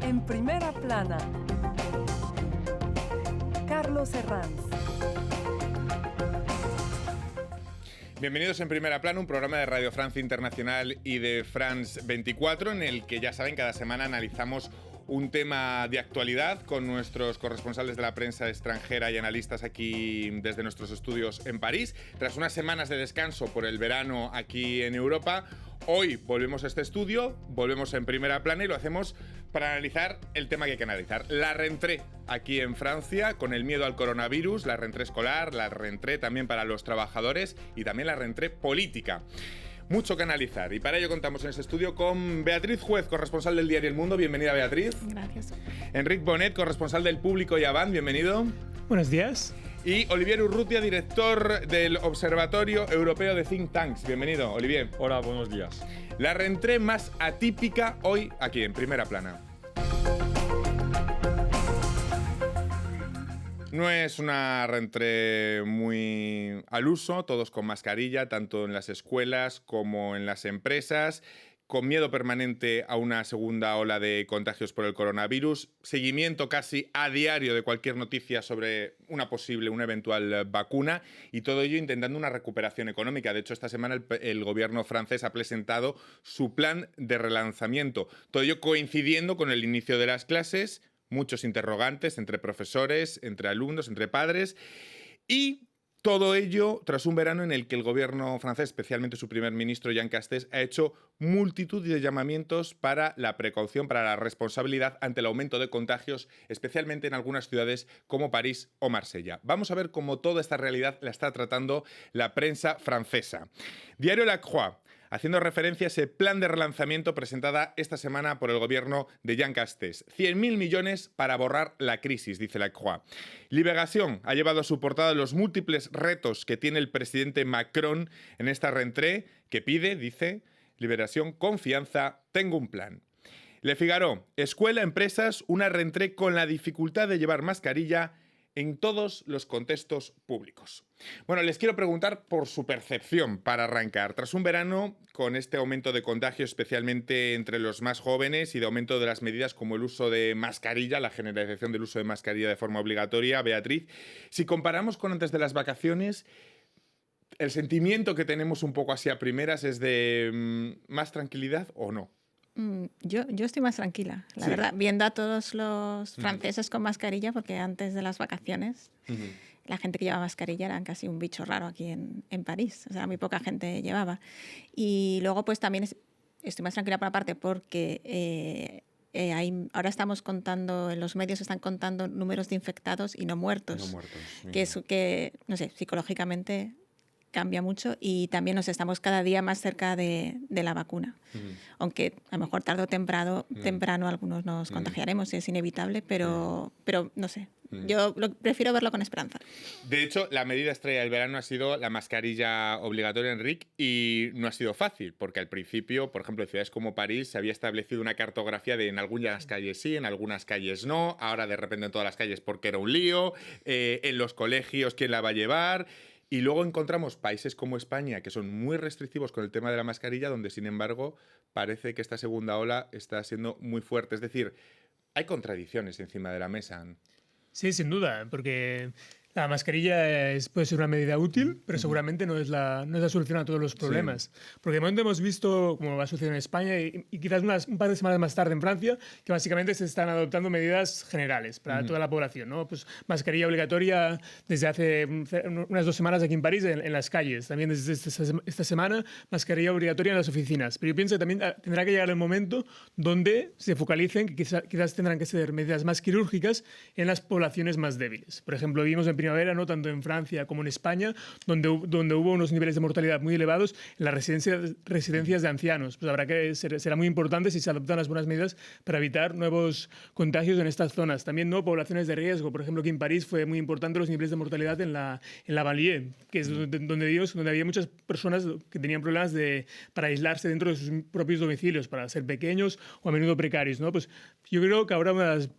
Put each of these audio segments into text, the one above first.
En primera plana, Carlos Herranz. Bienvenidos en Primera Plana, un programa de Radio Francia Internacional y de France 24, en el que, ya saben, cada semana analizamos un tema de actualidad con nuestros corresponsales de la prensa extranjera y analistas aquí desde nuestros estudios en París. Tras unas semanas de descanso por el verano aquí en Europa, hoy volvemos a este estudio, volvemos en Primera Plana y lo hacemos para analizar el tema que hay que analizar. La rentrée aquí en Francia, con el miedo al coronavirus, la rentrée escolar, la rentrée también para los trabajadores y también la rentrée política. Mucho que analizar y para ello contamos en este estudio con Beatriz Juez, corresponsal del diario El Mundo. Bienvenida, Beatriz. Gracias. Enric Bonet, corresponsal del Público y Avant. Bienvenido. Buenos días. Y Olivier Urrutia, director del Observatorio Europeo de Think Tanks. Bienvenido, Olivier. Hola, buenos días. La rentrée más atípica hoy aquí en Primera Plana. No es una rentrée muy al uso, todos con mascarilla, tanto en las escuelas como en las empresas, con miedo permanente a una segunda ola de contagios por el coronavirus, seguimiento casi a diario de cualquier noticia sobre una eventual vacuna y todo ello intentando una recuperación económica. De hecho, esta semana el gobierno francés ha presentado su plan de relanzamiento, todo ello coincidiendo con el inicio de las clases. Muchos interrogantes entre profesores, entre alumnos, entre padres y todo ello tras un verano en el que el gobierno francés, especialmente su primer ministro Jean Castex, ha hecho multitud de llamamientos para la precaución, para la responsabilidad ante el aumento de contagios, especialmente en algunas ciudades como París o Marsella. Vamos a ver cómo toda esta realidad la está tratando la prensa francesa. Diario La Croix, haciendo referencia a ese plan de relanzamiento presentada esta semana por el gobierno de Jean Castex. 100.000 millones para borrar la crisis, dice La Croix. Libération ha llevado a su portada los múltiples retos que tiene el presidente Macron en esta rentrée, que pide, dice, Libération, confianza, tengo un plan. Le Figaro, escuela, empresas, una rentrée con la dificultad de llevar mascarilla en todos los contextos públicos. Bueno, les quiero preguntar por su percepción para arrancar. Tras un verano con este aumento de contagios, especialmente entre los más jóvenes, y de aumento de las medidas como el uso de mascarilla, la generalización del uso de mascarilla de forma obligatoria, Beatriz, si comparamos con antes de las vacaciones, ¿el sentimiento que tenemos un poco así a primeras es de más tranquilidad o no? Yo estoy más tranquila, la verdad, viendo a todos los franceses con mascarilla, porque antes de las vacaciones la gente que llevaba mascarilla era casi un bicho raro aquí en París, o sea, muy poca gente llevaba. Y luego pues también estoy más tranquila por una parte porque ahora estamos contando, en los medios están contando números de infectados y no muertos, que no sé, psicológicamente cambia mucho y también nos estamos cada día más cerca de la vacuna. Aunque a lo mejor tarde o temprano algunos nos contagiaremos, es inevitable, pero no sé. Yo prefiero verlo con esperanza. De hecho, la medida estrella del verano ha sido la mascarilla obligatoria, Enric, y no ha sido fácil, porque al principio, por ejemplo, en ciudades como París se había establecido una cartografía de en algunas calles sí, en algunas calles no, ahora de repente en todas las calles porque era un lío, en los colegios quién la va a llevar. Y luego encontramos países como España, que son muy restrictivos con el tema de la mascarilla, donde, sin embargo, parece que esta segunda ola está siendo muy fuerte. Es decir, hay contradicciones encima de la mesa. Sí, sin duda, porque la mascarilla puede ser una medida útil, pero seguramente no es la solución a todos los problemas. Sí. Porque de momento hemos visto, como va a suceder en España y quizás un par de semanas más tarde en Francia, que básicamente se están adoptando medidas generales para toda la población, ¿no? Pues mascarilla obligatoria desde hace unas 2 semanas aquí en París, en las calles. También desde esta semana, mascarilla obligatoria en las oficinas. Pero yo pienso que también tendrá que llegar el momento donde se focalicen, que quizás tendrán que ser medidas más quirúrgicas en las poblaciones más débiles. Por ejemplo, vimos en primavera, ¿no? Tanto en Francia como en España, donde hubo unos niveles de mortalidad muy elevados en las residencias de ancianos. Pues será muy importante si se adoptan las buenas medidas para evitar nuevos contagios en estas zonas. También, ¿no? Poblaciones de riesgo. Por ejemplo, aquí en París fue muy importante los niveles de mortalidad en la Banlieue, que es donde había muchas personas que tenían problemas para aislarse dentro de sus propios domicilios, para ser pequeños o a menudo precarios, ¿no? Pues yo creo que ahora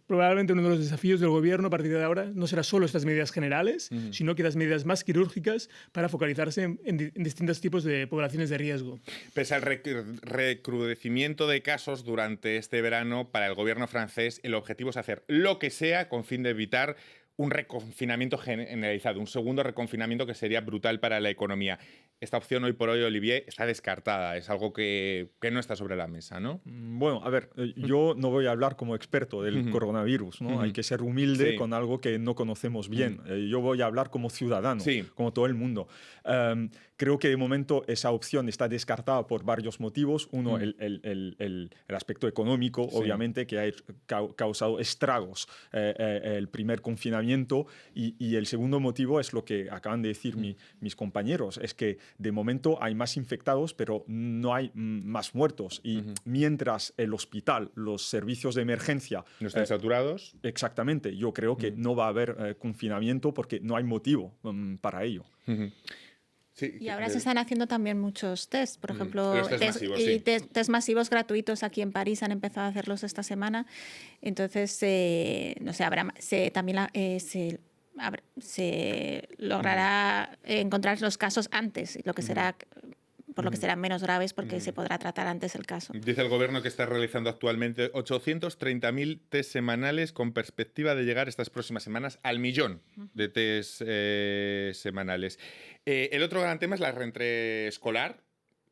probablemente uno de los desafíos del gobierno a partir de ahora no será solo estas medidas generales, generales, sino quizás medidas más quirúrgicas para focalizarse en distintos tipos de poblaciones de riesgo. Pese al recrudecimiento de casos durante este verano, para el gobierno francés el objetivo es hacer lo que sea con fin de evitar un reconfinamiento generalizado, un segundo reconfinamiento que sería brutal para la economía. Esta opción hoy por hoy, Olivier, está descartada, es algo que no está sobre la mesa, ¿no? Bueno, a ver, yo no voy a hablar como experto del coronavirus, ¿no? Hay que ser humilde con algo que no conocemos bien. Yo voy a hablar como ciudadano, como todo el mundo. Creo que de momento esa opción está descartada por varios motivos. Uno, el aspecto económico, obviamente, que ha causado estragos el primer confinamiento. Y el segundo motivo es lo que acaban de decir mis compañeros, es que de momento hay más infectados, pero no hay más muertos. Y mientras el hospital, los servicios de emergencia... ¿No están saturados? Exactamente. Yo creo que no va a haber confinamiento porque no hay motivo para ello. Sí, y ahora se están haciendo también muchos test, por ejemplo, los test masivos, test masivos gratuitos aquí en París han empezado a hacerlos esta semana. Entonces, no sé, se logrará encontrar los casos antes, lo que será, por lo que serán menos graves porque se podrá tratar antes el caso. Dice el gobierno que está realizando actualmente 830.000 test semanales con perspectiva de llegar estas próximas semanas al 1.000.000 de test semanales. El otro gran tema es la reentrée escolar,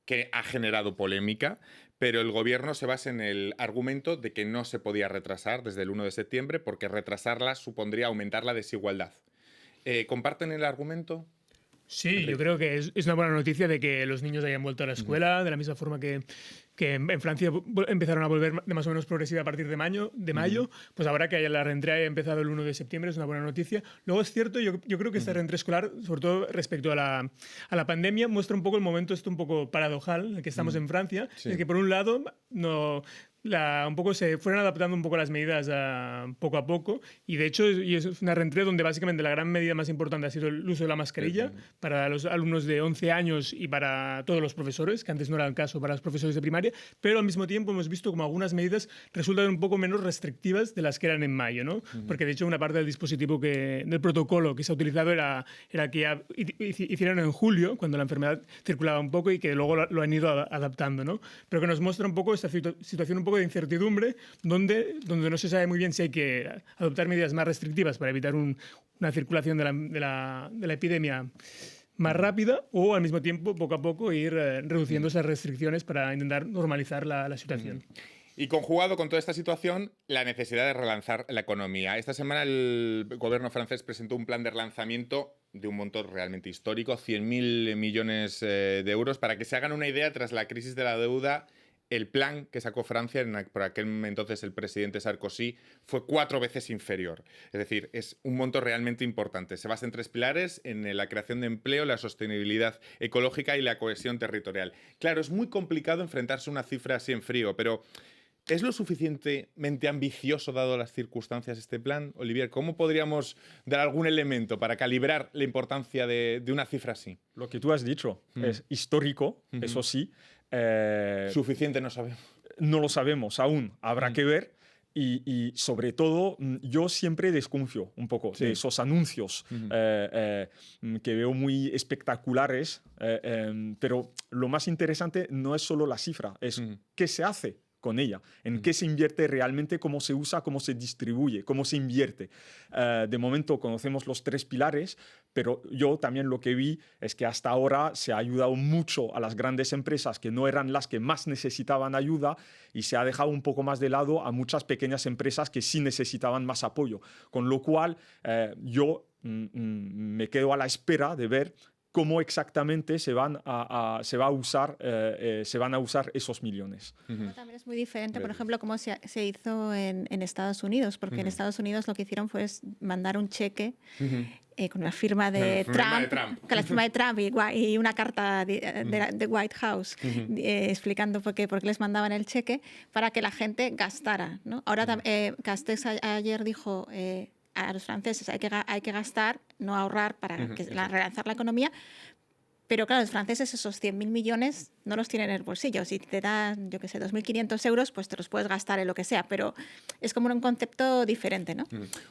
que ha generado polémica, pero el gobierno se basa en el argumento de que no se podía retrasar desde el 1 de septiembre porque retrasarla supondría aumentar la desigualdad. ¿Comparten el argumento? Sí, Enrique. yo creo que es una buena noticia de que los niños hayan vuelto a la escuela, de la misma forma que en Francia empezaron a volver de más o menos progresiva a partir de mayo, pues ahora que la reentrée haya empezado el 1 de septiembre es una buena noticia. Luego es cierto, yo creo que esta reentrée escolar, sobre todo respecto a la pandemia, muestra un poco el momento un poco paradojal en el que estamos en Francia, en que por un lado un poco se fueron adaptando un poco las medidas poco a poco y de hecho es una reentrée donde básicamente la gran medida más importante ha sido el uso de la mascarilla para los alumnos de 11 años y para todos los profesores, que antes no era el caso para los profesores de primaria, pero al mismo tiempo hemos visto como algunas medidas resultan un poco menos restrictivas de las que eran en mayo, ¿no? Porque de hecho una parte del dispositivo del protocolo que se ha utilizado era que ya hicieron en julio, cuando la enfermedad circulaba un poco y que luego lo han ido adaptando, ¿no? Pero que nos muestra un poco esta situación un poco de incertidumbre donde no se sabe muy bien si hay que adoptar medidas más restrictivas para evitar una circulación de la epidemia más rápida o al mismo tiempo poco a poco ir reduciendo esas restricciones para intentar normalizar la situación. Y conjugado con toda esta situación, la necesidad de relanzar la economía. Esta semana el gobierno francés presentó un plan de relanzamiento de un monto realmente histórico, 100.000 millones de euros, para que se hagan una idea tras la crisis de la deuda. El plan que sacó Francia, por aquel entonces el presidente Sarkozy, fue 4 veces inferior. Es decir, es un monto realmente importante. Se basa en 3 pilares, en la creación de empleo, la sostenibilidad ecológica y la cohesión territorial. Claro, es muy complicado enfrentarse a una cifra así en frío, pero ¿es lo suficientemente ambicioso dado las circunstancias este plan? Olivier, ¿cómo podríamos dar algún elemento para calibrar la importancia de una cifra así? Lo que tú has dicho es histórico, eso sí. Suficiente no sabemos. No lo sabemos aún, habrá que ver. Y sobre todo, yo siempre desconfío un poco de esos anuncios que veo muy espectaculares, pero lo más interesante no es solo la cifra, es qué se hace con ella, en qué se invierte realmente, cómo se usa, cómo se distribuye, cómo se invierte. De momento conocemos los 3 pilares, pero yo también lo que vi es que hasta ahora se ha ayudado mucho a las grandes empresas que no eran las que más necesitaban ayuda y se ha dejado un poco más de lado a muchas pequeñas empresas que sí necesitaban más apoyo. Con lo cual, yo me quedo a la espera de ver cómo exactamente se van a usar esos millones. También es muy diferente, por ejemplo, cómo se hizo en Estados Unidos, porque en Estados Unidos lo que hicieron fue mandar un cheque con la firma de Trump, con la firma de Trump y una carta de White House explicando por qué les mandaban el cheque para que la gente gastara, ¿no? Ahora Castex ayer dijo a los franceses hay que gastar, no ahorrar para relanzar la economía, pero que la gente gastara. Ahora, ¿qué es lo que pasa? Que la gente, como no tiene dinero, pues no gasta. Entonces, eso es una Pero claro, los franceses esos 100.000 millones no los tienen en el bolsillo. Si te dan, yo qué sé, 2.500 euros, pues te los puedes gastar en lo que sea, pero es como un concepto diferente, ¿no?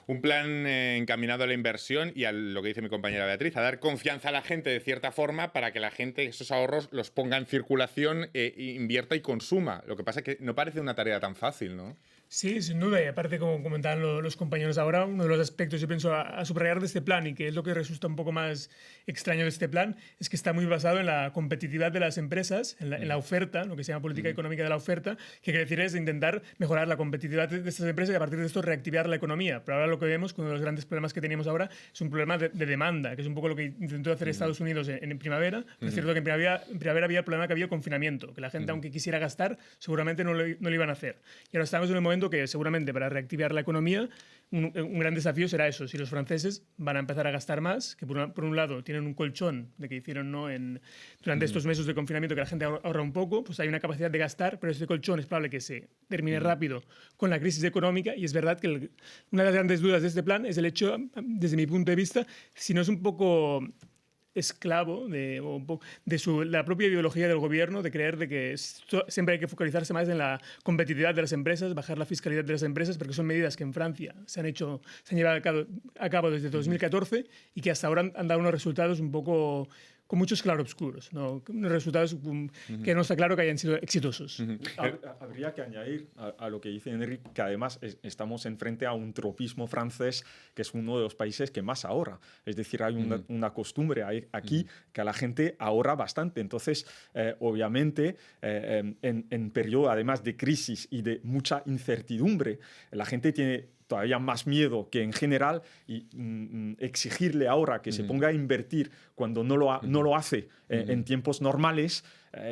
Un plan encaminado a la inversión y a lo que dice mi compañera Beatriz, a dar confianza a la gente de cierta forma para que la gente esos ahorros los ponga en circulación, invierta y consuma. Lo que pasa es que no parece una tarea tan fácil, ¿no? Sí, sin duda. Y aparte, como comentaban los compañeros ahora, uno de los aspectos, yo pienso, a subrayar de este plan, y que es lo que resulta un poco más extraño de este plan, es que está muy basado en la competitividad de las empresas, en la oferta, lo que se llama política económica de la oferta, que quiere decir es intentar mejorar la competitividad de estas empresas y a partir de esto reactivar la economía. Pero ahora lo que vemos, uno de los grandes problemas que teníamos ahora, es un problema de demanda, que es un poco lo que intentó hacer Estados Unidos en primavera. Es cierto que en primavera había el problema que había confinamiento, que la gente, aunque quisiera gastar, seguramente no lo iban a hacer. Y ahora estamos en un momento que seguramente para reactivar la economía un gran desafío será eso, si los franceses van a empezar a gastar más, que por un lado tienen un colchón de que hicieron, ¿no?, durante estos meses de confinamiento, que la gente ahorra un poco, pues hay una capacidad de gastar, pero ese colchón es probable que se termine rápido con la crisis económica, y es verdad que una de las grandes dudas de este plan es el hecho, desde mi punto de vista, si no es un poco esclavo de la propia ideología del gobierno, de creer de que siempre hay que focalizarse más en la competitividad de las empresas, bajar la fiscalidad de las empresas, porque son medidas que en Francia se han llevado a cabo desde 2014 y que hasta ahora han dado unos resultados un poco con muchos claroscuros, ¿no? Unos resultados que no está claro que hayan sido exitosos. Habría que añadir a lo que dice Enrique, que además estamos enfrente a un tropismo francés, que es uno de los países que más ahorra. Es decir, hay una costumbre aquí que a la gente ahorra bastante. Entonces, obviamente, en periodo además de crisis y de mucha incertidumbre, la gente tiene todavía más miedo que en general, y exigirle ahora que se ponga a invertir cuando no lo hace en tiempos normales,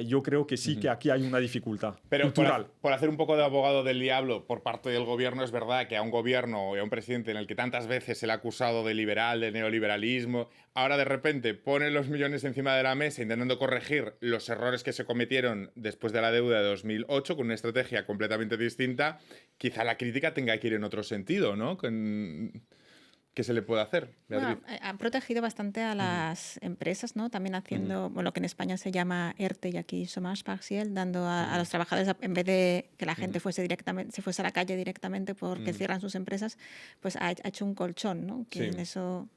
yo creo que sí que aquí hay una dificultad cultural. Por hacer un poco de abogado del diablo por parte del gobierno, es verdad que a un gobierno y a un presidente en el que tantas veces se le ha acusado de liberal, de neoliberalismo, ahora de repente pone los millones encima de la mesa intentando corregir los errores que se cometieron después de la deuda de 2008 con una estrategia completamente distinta. Quizá la crítica tenga que ir en otro sentido, ¿no? ¿Qué se le puede hacer, Beatriz? Bueno, han protegido bastante a las empresas, ¿no? También haciendo lo que en España se llama ERTE y aquí chômage partiel, dando a los trabajadores, en vez de que la gente se fuese a la calle directamente porque cierran sus empresas, pues ha hecho un colchón, ¿no? Que en eso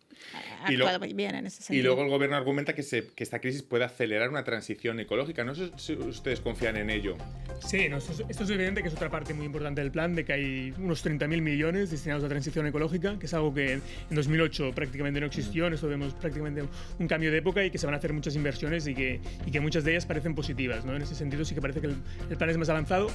ha actuado muy bien en ese sentido. Y luego el gobierno argumenta que esta crisis puede acelerar una transición ecológica. No sé si ustedes confían en ello. Sí, no, esto es evidente que es otra parte muy importante del plan, de que hay unos 30.000 millones destinados a transición ecológica, que es algo que en 2008 prácticamente no existió. En esto vemos prácticamente un cambio de época y que se van a hacer muchas inversiones y que muchas de ellas parecen positivas, ¿no? En ese sentido sí que parece que el plan es más avanzado.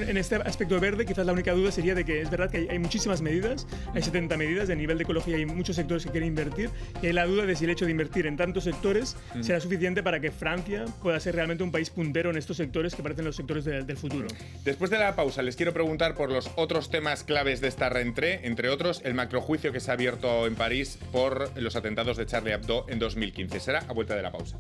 En este aspecto verde, quizás la única duda sería de que es verdad que hay muchísimas medidas, hay 70 medidas de nivel de ecología, hay muchos sectores que quieren invertir, y hay la duda de si el hecho de invertir en tantos sectores será suficiente para que Francia pueda ser realmente un país puntero en estos sectores que parecen los sectores del futuro. Después de la pausa, les quiero preguntar por los otros temas claves de esta rentrée, entre otros el macrojuicio que se ha abierto en París por los atentados de Charlie Hebdo en 2015. Será a vuelta de la pausa.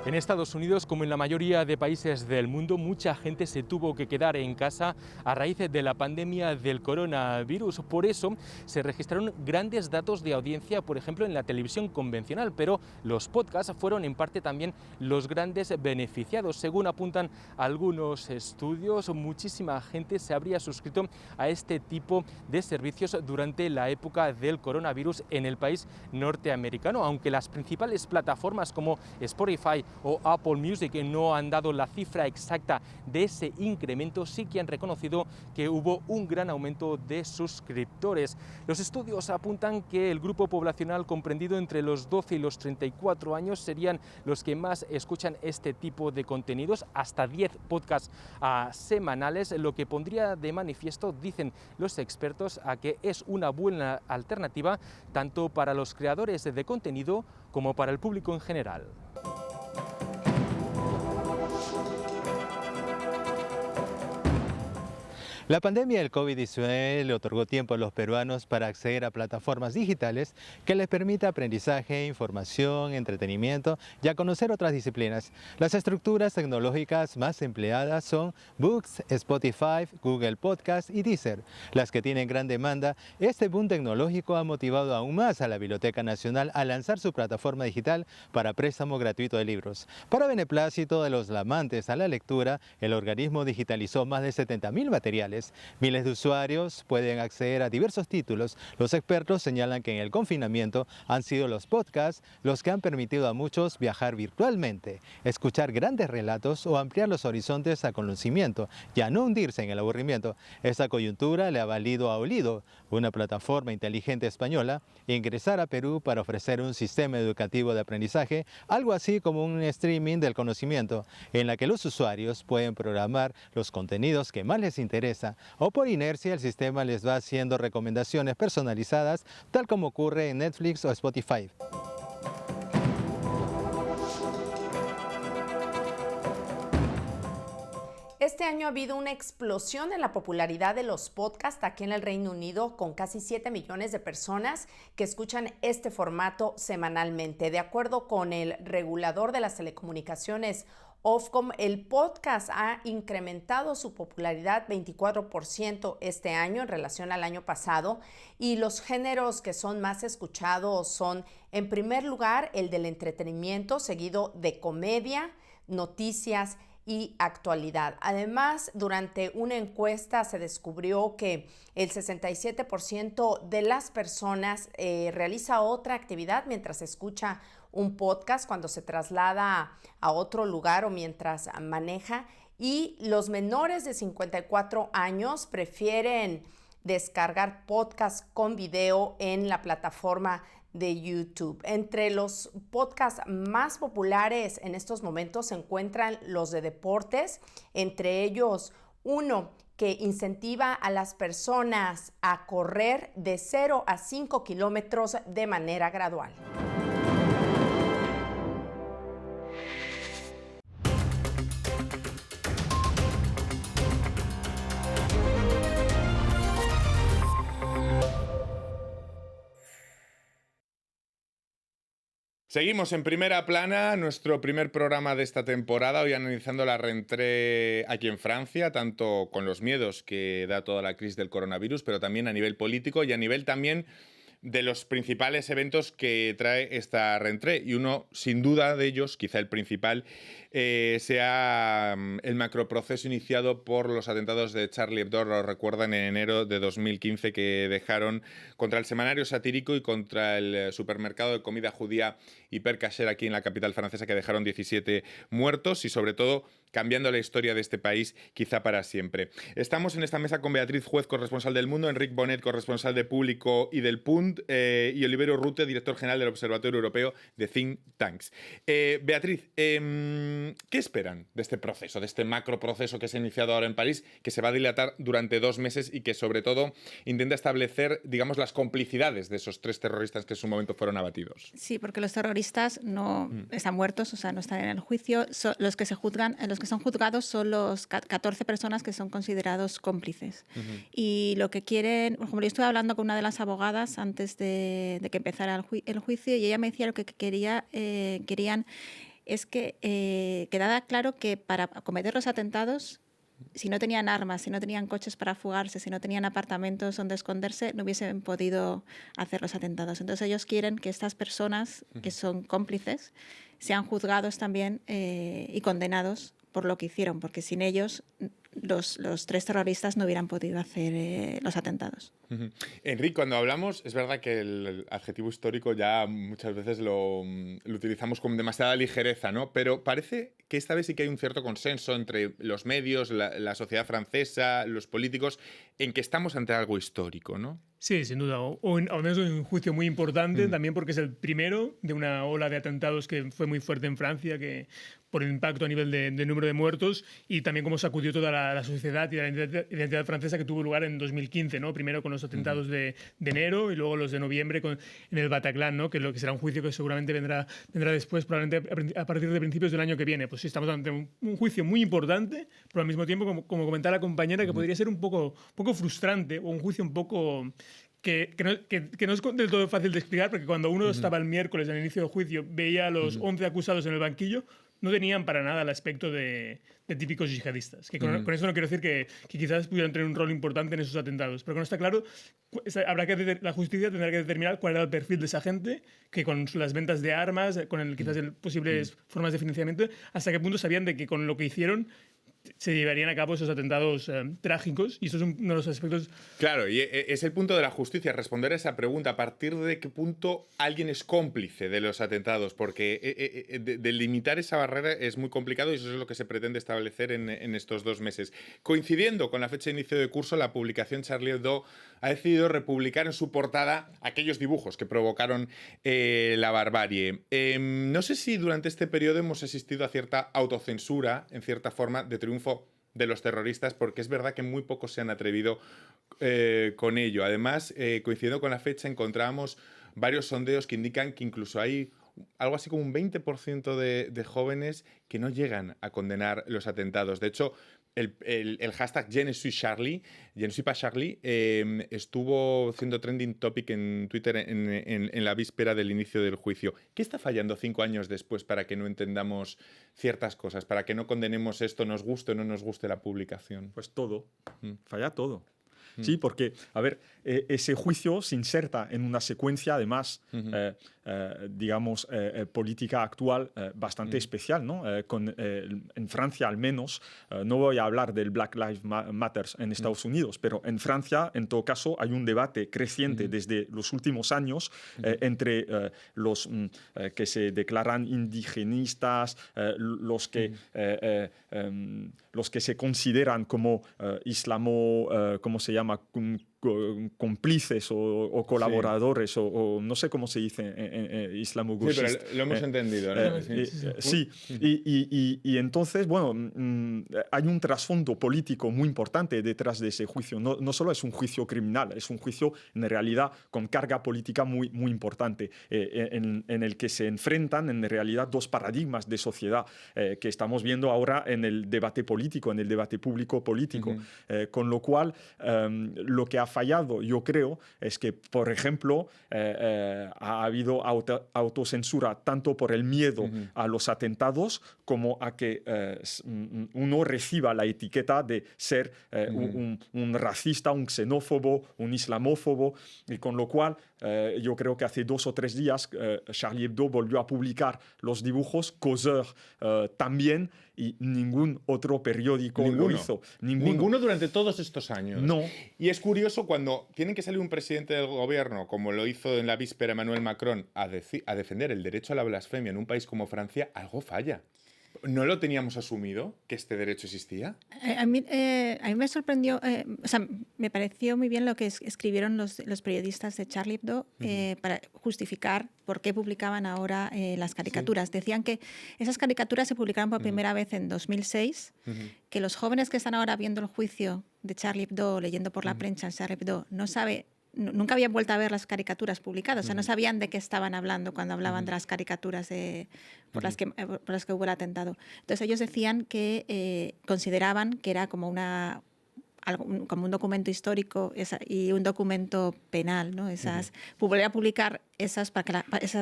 En Estados Unidos, como en la mayoría de países del mundo, mucha gente se tuvo que quedar en casa a raíz de la pandemia del coronavirus. Por eso se registraron grandes datos de audiencia, por ejemplo, en la televisión convencional, pero los podcasts fueron en parte también los grandes beneficiados. Según apuntan algunos estudios, muchísima gente se habría suscrito a este tipo de servicios durante la época del coronavirus en el país norteamericano, aunque las principales plataformas como Spotify o Apple Music no han dado la cifra exacta de ese incremento, sí que han reconocido que hubo un gran aumento de suscriptores. Los estudios apuntan que el grupo poblacional comprendido entre los 12 y los 34 años serían los que más escuchan este tipo de contenidos, hasta 10 podcasts semanales, lo que pondría de manifiesto, dicen los expertos, a que es una buena alternativa tanto para los creadores de contenido como para el público en general. La pandemia del COVID-19 le otorgó tiempo a los peruanos para acceder a plataformas digitales que les permita aprendizaje, información, entretenimiento y a conocer otras disciplinas. Las estructuras tecnológicas más empleadas son Books, Spotify, Google Podcast y Deezer. Las que tienen gran demanda, este boom tecnológico ha motivado aún más a la Biblioteca Nacional a lanzar su plataforma digital para préstamo gratuito de libros. Para beneplácito de los amantes a la lectura, el organismo digitalizó más de 70.000 materiales. Miles de usuarios pueden acceder a diversos títulos. Los expertos señalan que en el confinamiento han sido los podcasts los que han permitido a muchos viajar virtualmente, escuchar grandes relatos o ampliar los horizontes a conocimiento y a no hundirse en el aburrimiento. Esta coyuntura le ha valido a Olido, una plataforma inteligente española, ingresar a Perú para ofrecer un sistema educativo de aprendizaje, algo así como un streaming del conocimiento, en la que los usuarios pueden programar los contenidos que más les interesan, o por inercia el sistema les va haciendo recomendaciones personalizadas, tal como ocurre en Netflix o Spotify. Este año ha habido una explosión en la popularidad de los podcasts aquí en el Reino Unido, con casi 7 millones de personas que escuchan este formato semanalmente. De acuerdo con el regulador de las telecomunicaciones, Ofcom, el podcast ha incrementado su popularidad 24% este año en relación al año pasado, y los géneros que son más escuchados son, en primer lugar, el del entretenimiento, seguido de comedia, noticias y actualidad. Además, durante una encuesta se descubrió que el 67% de las personas realiza otra actividad mientras escucha un podcast, cuando se traslada a otro lugar o mientras maneja, y los menores de 54 años prefieren descargar podcasts con video en la plataforma de YouTube. Entre los podcasts más populares en estos momentos se encuentran los de deportes, entre ellos uno que incentiva a las personas a correr de 0 a 5 kilómetros de manera gradual. Seguimos en Primera Plana, nuestro primer programa de esta temporada, hoy analizando la rentrée aquí en Francia, tanto con los miedos que da toda la crisis del coronavirus, pero también a nivel político y a nivel también de los principales eventos que trae esta rentrée. Y uno, sin duda de ellos, quizá el principal, sea el macroproceso iniciado por los atentados de Charlie Hebdo. Lo recuerdan, en enero de 2015, que dejaron contra el semanario satírico y contra el supermercado de comida judía Hyper Cacher aquí en la capital francesa, que dejaron 17 muertos y, sobre todo, cambiando la historia de este país quizá para siempre. Estamos en esta mesa con Beatriz Juez, corresponsal del Mundo, Enric Bonet, corresponsal de Público y del Punt, y Oliver Urrutia, director general del Observatorio Europeo de Think Tanks. Beatriz, ¿qué esperan de este proceso, de este macroproceso que se ha iniciado ahora en París, que se va a dilatar durante 2 meses y que, sobre todo, intenta establecer, digamos, las complicidades de esos 3 terroristas que en su momento fueron abatidos? Sí, porque los terroristas no están muertos, o sea, no están en el juicio. Los que se juzgan, los que son juzgados son los 14 personas que son considerados cómplices. Y lo que quieren, por ejemplo, yo estuve hablando con una de las abogadas antes de que empezara el juicio, y ella me decía lo que querían es que quedara claro que para cometer los atentados, si no tenían armas, si no tenían coches para fugarse, si no tenían apartamentos donde esconderse, no hubiesen podido hacer los atentados. Entonces ellos quieren que estas personas que son cómplices sean juzgados también y condenados por lo que hicieron, porque sin ellos los 3 terroristas no hubieran podido hacer los atentados. Enrique, cuando hablamos, es verdad que el adjetivo histórico ya muchas veces lo utilizamos con demasiada ligereza, ¿no? Pero parece que esta vez sí que hay un cierto consenso entre los medios, la sociedad francesa, los políticos, en que estamos ante algo histórico, ¿no? Sí, sin duda. O al menos un juicio muy importante, también porque es el primero de una ola de atentados que fue muy fuerte en Francia, que por el impacto a nivel de número de muertos y también cómo sacudió toda la sociedad y la identidad francesa que tuvo lugar en 2015, ¿no? Primero con los atentados de enero y luego los de noviembre en el Bataclan, ¿no? Que será un juicio que seguramente vendrá después, probablemente a partir de principios del año que viene. Pues sí, estamos ante un juicio muy importante, pero al mismo tiempo, como comentaba la compañera, que podría ser un poco frustrante o un juicio un poco... Que no es del todo fácil de explicar, porque cuando uno estaba el miércoles al inicio del juicio, veía a los 11 acusados en el banquillo, no tenían para nada el aspecto de típicos yihadistas. Que con eso no quiero decir que quizás pudieran tener un rol importante en esos atentados, pero que no está claro, la justicia tendrá que determinar cuál era el perfil de esa gente, que con las ventas de armas, con quizás posibles formas de financiamiento, hasta qué punto sabían de que con lo que hicieron se llevarían a cabo esos atentados trágicos, y eso es uno de los aspectos... Claro, y es el punto de la justicia, responder a esa pregunta, a partir de qué punto alguien es cómplice de los atentados, porque delimitar esa barrera es muy complicado y eso es lo que se pretende establecer en estos 2 meses. Coincidiendo con la fecha de inicio de curso, la publicación Charlie Hebdo ha decidido republicar en su portada aquellos dibujos que provocaron la barbarie. No sé si durante este periodo hemos asistido a cierta autocensura, en cierta forma, de triunfo de los terroristas, porque es verdad que muy pocos se han atrevido con ello. Además, coincidiendo con la fecha, encontrábamos varios sondeos que indican que incluso hay algo así como un 20% de jóvenes que no llegan a condenar los atentados. De hecho, el hashtag Je ne suis pas Charlie, estuvo siendo trending topic en Twitter en la víspera del inicio del juicio. ¿Qué está fallando 5 años después para que no entendamos ciertas cosas, para que no condenemos esto, nos guste o no nos guste la publicación? Pues todo, falla todo. Sí, porque, a ver, ese juicio se inserta en una secuencia, además, digamos, política actual bastante especial, ¿no? En Francia, al menos, no voy a hablar del Black Lives Matter en Estados Unidos, pero en Francia, en todo caso, hay un debate creciente desde los últimos años entre los que se declaran indigenistas, los que se consideran como ¿cómo se llama? Cómplices o colaboradores, sí. o no sé cómo se dice islamogauchista. Sí, pero lo hemos entendido, ¿no? Sí, y entonces, bueno, hay un trasfondo político muy importante detrás de ese juicio. No solo es un juicio criminal, es un juicio en realidad con carga política muy, muy importante, en el que se enfrentan en realidad 2 paradigmas de sociedad que estamos viendo ahora en el debate político, en el debate público político. Con lo cual, lo que ha fallado, yo creo, es que, por ejemplo, ha habido autocensura tanto por el miedo a los atentados como a que uno reciba la etiqueta de ser un racista, un xenófobo, un islamófobo, y con lo cual yo creo que hace 2 o 3 días Charlie Hebdo volvió a publicar los dibujos, Causeur también, y ningún otro periódico lo hizo. Ninguno durante todos estos años. No. Y es curioso cuando tienen que salir un presidente del gobierno, como lo hizo en la víspera Emmanuel Macron, a defender el derecho a la blasfemia en un país como Francia, algo falla. ¿No lo teníamos asumido, que este derecho existía? A mí me sorprendió, o sea, me pareció muy bien lo que escribieron los periodistas de Charlie Hebdo para justificar por qué publicaban ahora las caricaturas. Sí. Decían que esas caricaturas se publicaron por primera vez en 2006, que los jóvenes que están ahora viendo el juicio de Charlie Hebdo, leyendo por la prensa en Charlie Hebdo, nunca habían vuelto a ver las caricaturas publicadas, o sea, no sabían de qué estaban hablando cuando hablaban de las caricaturas por las que hubo el atentado. Entonces ellos decían que consideraban que era como como un documento histórico y un documento penal, ¿no? Volver a publicar esas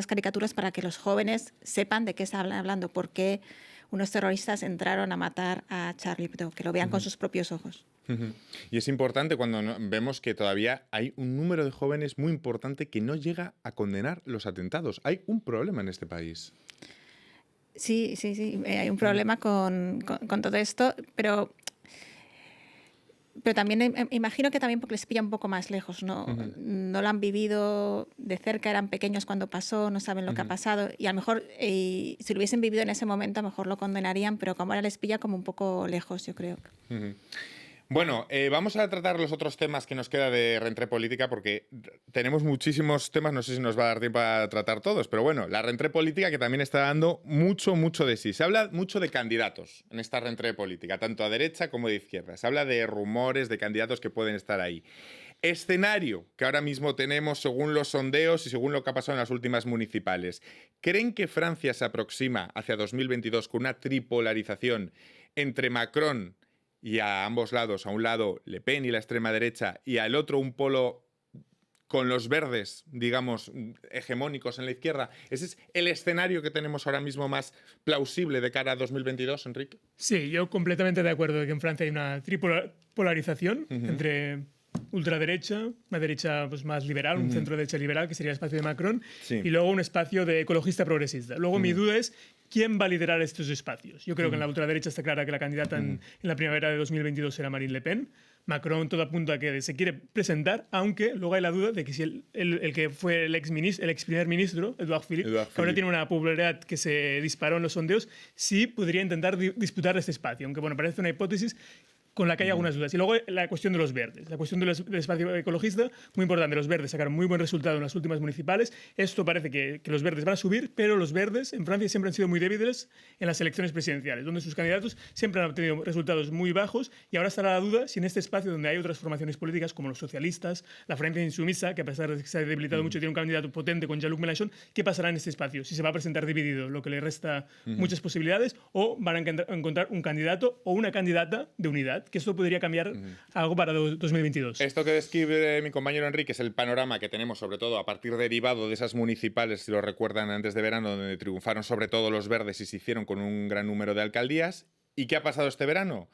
caricaturas para que los jóvenes sepan de qué están hablando, por qué unos terroristas entraron a matar a Charlie Hebdo, que lo vean con sus propios ojos. Y es importante cuando vemos que todavía hay un número de jóvenes muy importante que no llega a condenar los atentados. Hay un problema en este país. Sí, hay un problema con todo esto, pero también imagino que también porque les pilla un poco más lejos, no lo han vivido de cerca, eran pequeños cuando pasó, no saben lo que ha pasado, y a lo mejor si lo hubiesen vivido en ese momento a lo mejor lo condenarían, pero como ahora les pilla como un poco lejos, yo creo. Bueno, vamos a tratar los otros temas que nos queda de Rentré Política, porque tenemos muchísimos temas, no sé si nos va a dar tiempo a tratar todos, pero bueno, la Rentré Política que también está dando mucho de sí. Se habla mucho de candidatos en esta Rentré Política, tanto a derecha como de izquierda. Se habla de rumores, de candidatos que pueden estar ahí. Escenario que ahora mismo tenemos según los sondeos y según lo que ha pasado en las últimas municipales. ¿Creen que Francia se aproxima hacia 2022 con una tripolarización entre Macron y a ambos lados, a un lado Le Pen y la extrema derecha, y al otro un polo con los verdes, digamos, hegemónicos en la izquierda? ¿Ese es el escenario que tenemos ahora mismo más plausible de cara a 2022, Enrique? Sí, yo completamente de acuerdo de que en Francia hay una tripolarización entre ultraderecha, una derecha pues, más liberal, un centro derecha liberal, que sería el espacio de Macron, y luego un espacio de ecologista progresista. Luego mi duda es quién va a liderar estos espacios. Yo creo que en la ultraderecha está clara que la candidata en la primavera de 2022 será Marine Le Pen. Macron todo apunta a que se quiere presentar, aunque luego hay la duda de que si el que fue el ex primer ministro, Edouard Philippe, que ahora tiene una popularidad que se disparó en los sondeos, sí podría intentar disputar este espacio, aunque bueno, parece una hipótesis con la que hay algunas dudas. Y luego la cuestión de los verdes, la cuestión del espacio ecologista, muy importante. Los verdes sacaron muy buen resultado en las últimas municipales. Esto parece que los verdes van a subir, pero los verdes en Francia siempre han sido muy débiles en las elecciones presidenciales, donde sus candidatos siempre han obtenido resultados muy bajos, y ahora estará la duda si en este espacio donde hay otras formaciones políticas como los socialistas, la Francia insumisa, que a pesar de que se ha debilitado mucho, tiene un candidato potente con Jean-Luc Mélenchon, ¿qué pasará en este espacio? Si se va a presentar dividido, lo que le resta muchas posibilidades, o van a encontrar un candidato o una candidata de unidad, que esto podría cambiar algo para 2022. Esto que describe mi compañero Enrique es el panorama que tenemos, sobre todo a partir derivado de esas municipales, si lo recuerdan, antes de verano, donde triunfaron sobre todo los verdes y se hicieron con un gran número de alcaldías. ¿Y qué ha pasado este verano?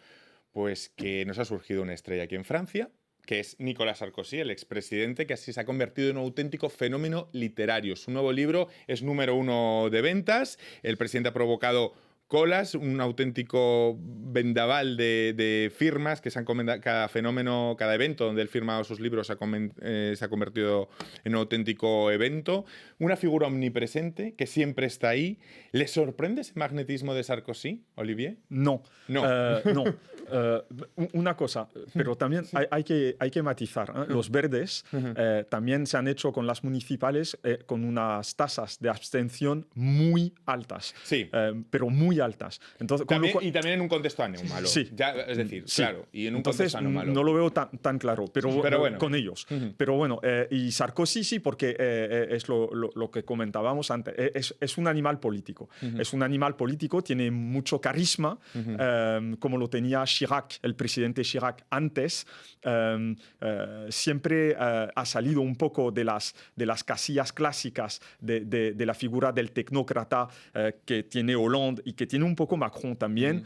Pues que nos ha surgido una estrella aquí en Francia, que es Nicolas Sarkozy, el expresidente, que así se ha convertido en un auténtico fenómeno literario. Su nuevo libro es número 1 de ventas. El presidente ha provocado colas, un auténtico vendaval de firmas que se han cada fenómeno, cada evento donde él firmado sus libros se ha convertido en un auténtico evento. Una figura omnipresente que siempre está ahí. ¿Le sorprende ese magnetismo de Sarkozy, Olivier? No. No. Una cosa, pero también hay que matizar. Los verdes también se han hecho con las municipales con unas tasas de abstención muy altas. Sí. Pero muy altas. Entonces, y también en un contexto anómalo. Sí. Ya, es decir, sí. claro. Y en un Entonces, contexto anómalo. no lo veo tan claro, pero bueno, con ellos. Pero bueno, y Sarkozy sí, porque es lo que comentábamos antes. Es un animal político. Es un animal político, tiene mucho carisma, como lo tenía Chirac, el presidente Chirac antes. Siempre ha salido un poco de las casillas clásicas de la figura del tecnócrata que tiene Hollande y que tiene un poco Macron también.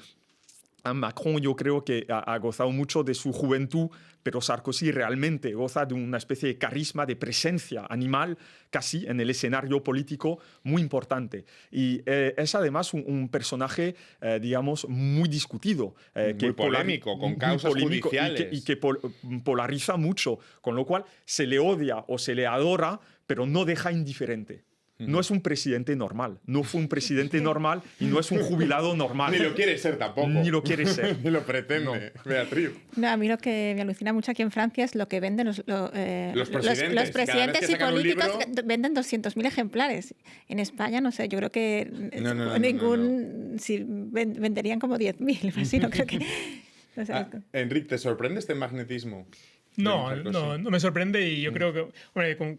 Macron yo creo que ha gozado mucho de su juventud, pero Sarkozy realmente goza de una especie de carisma, de presencia animal casi en el escenario político muy importante. Y es además un personaje, digamos, muy discutido. Muy polémico, con causas judiciales. Y que polariza mucho, con lo cual se le odia o se le adora, pero no deja indiferente. No es un presidente normal, no fue un presidente normal y no es un jubilado normal. Ni lo quiere ser tampoco. Ni lo quiere ser. Ni lo pretende, Beatriz. No, a mí lo que me alucina mucho aquí en Francia es lo que venden los presidentes. Los presidentes y políticos venden 200.000 ejemplares. En España, no sé, yo creo que no. Si venderían como 10.000, así no creo que... O sea, Enrique, ¿te sorprende este magnetismo? No me sorprende, y yo creo que, bueno,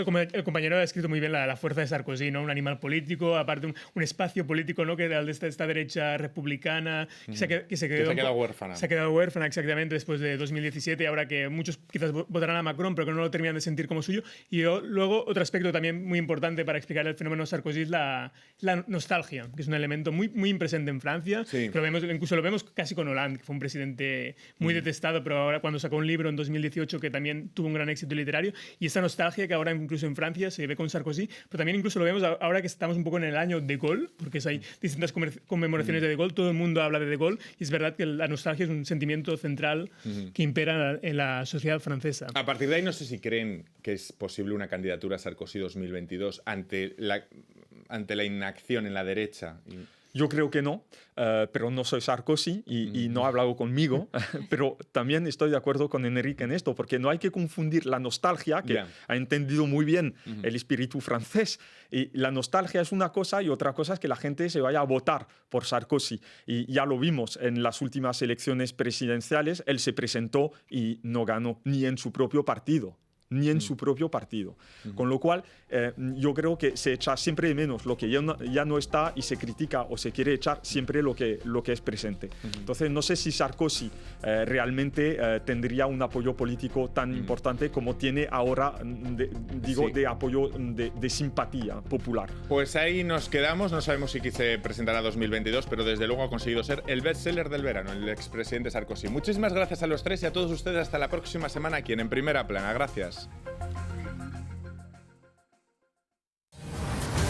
como el compañero ha descrito muy bien la fuerza de Sarkozy, ¿no? Un animal político, aparte un espacio político, ¿no? Que de esta derecha republicana que se ha quedado huérfana. Se ha quedado huérfana, exactamente, después de 2017, ahora que muchos quizás votarán a Macron, pero que no lo terminan de sentir como suyo. Y luego otro aspecto también muy importante para explicar el fenómeno Sarkozy es la nostalgia, que es un elemento muy, muy presente en Francia. Sí. Incluso lo vemos casi con Hollande, que fue un presidente muy detestado, pero ahora cuando sacó un libro en 2018 que también tuvo un gran éxito literario, y esta nostalgia que ahora incluso en Francia se ve con Sarkozy, pero también incluso lo vemos ahora que estamos un poco en el año de Gaulle, porque hay distintas conmemoraciones de Gaulle, todo el mundo habla de Gaulle, y es verdad que la nostalgia es un sentimiento central que impera en la sociedad francesa. A partir de ahí, no sé si creen que es posible una candidatura a Sarkozy 2022 ante la inacción en la derecha. Yo creo que no, pero no soy Sarkozy y no ha hablado conmigo, pero también estoy de acuerdo con Enrique en esto, porque no hay que confundir la nostalgia, que ha entendido muy bien el espíritu francés, y la nostalgia es una cosa y otra cosa es que la gente se vaya a votar por Sarkozy. Y ya lo vimos en las últimas elecciones presidenciales, él se presentó y no ganó ni en su propio partido. Ni en su propio partido. Con lo cual, yo creo que se echa siempre de menos lo que ya no está y se critica o se quiere echar siempre lo que es presente. Entonces, no sé si Sarkozy realmente tendría un apoyo político tan importante como tiene ahora, de apoyo de simpatía popular. Pues ahí nos quedamos. No sabemos si se presentará 2022, pero desde luego ha conseguido ser el bestseller del verano, el expresidente Sarkozy. Muchísimas gracias a los tres y a todos ustedes. Hasta la próxima semana aquí en Primera Plana. Gracias.